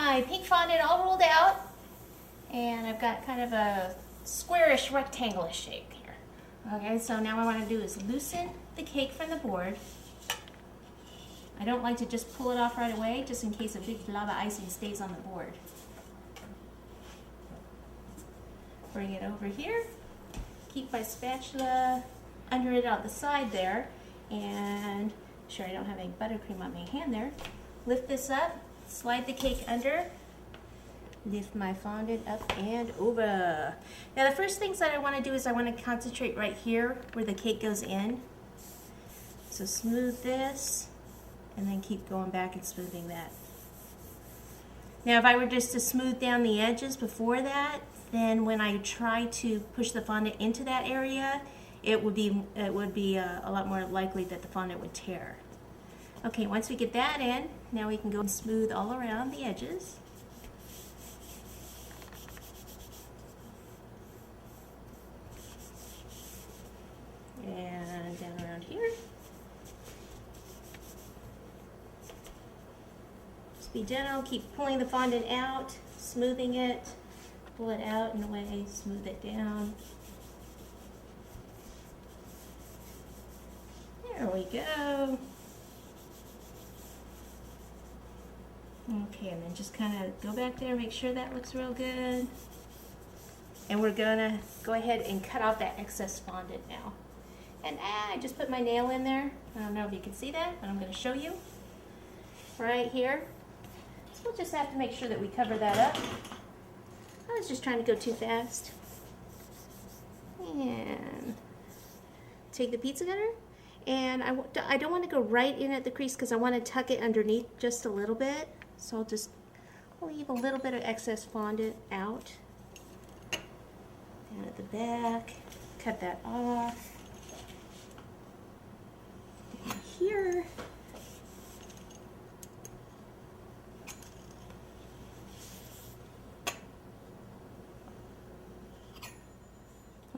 my pink fondant all rolled out, and I've got kind of a squarish rectangle-ish shape here. Okay, so now what I want to do is loosen the cake from the board. I don't like to just pull it off right away, just in case a big blob of icing stays on the board. Bring it over here. Keep my spatula under it on the side there, and make sure I don't have any buttercream on my hand there. Lift this up, slide the cake under, lift my fondant up and over. Now the first things that I want to do is I want to concentrate right here where the cake goes in. So smooth this, and then keep going back and smoothing that. Now if I were just to smooth down the edges before that, then when I try to push the fondant into that area, it would be a lot more likely that the fondant would tear. Okay, once we get that in, now we can go and smooth all around the edges. And down around here. Just be gentle, keep pulling the fondant out, smoothing it. Pull it out and away, smooth it down. There we go. Okay, and then just kind of go back there, make sure that looks real good. And we're gonna go ahead and cut off that excess fondant now. And I just put my nail in there. I don't know if you can see that, but I'm gonna show you. Right here. So we'll just have to make sure that we cover that up. I was just trying to go too fast. And take the pizza cutter, and I don't want to go right in at the crease because I want to tuck it underneath just a little bit. So I'll just leave a little bit of excess fondant out. Down at the back, cut that off. Down here.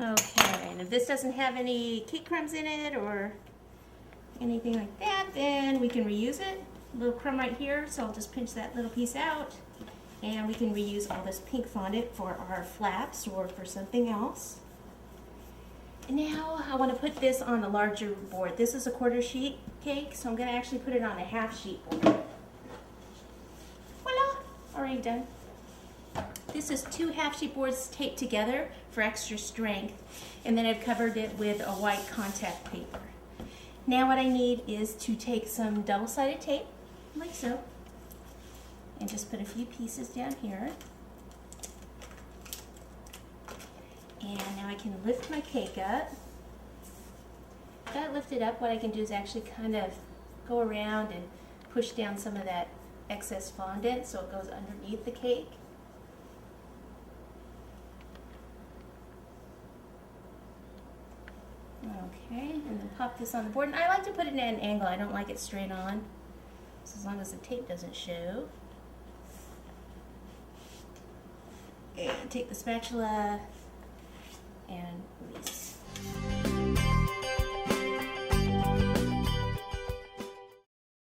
Okay, and if this doesn't have any cake crumbs in it or anything like that, then we can reuse it. A little crumb right here, so I'll just pinch that little piece out, and we can reuse all this pink fondant for our flaps or for something else. And now I want to put this on a larger board. This is a 1/4 sheet cake, so I'm going to actually put it on a 1/2 sheet board. Voila! Already done. This is 2 1/2 sheet boards taped together for extra strength, and then I've covered it with a white contact paper. Now what I need is to take some double-sided tape, like so, and just put a few pieces down here. And now I can lift my cake up. Got it lifted up, what I can do is actually kind of go around and push down some of that excess fondant so it goes underneath the cake. Okay, and then pop this on the board. And I like to put it at an angle. I don't like it straight on, so as long as the tape doesn't show. And take the spatula and release.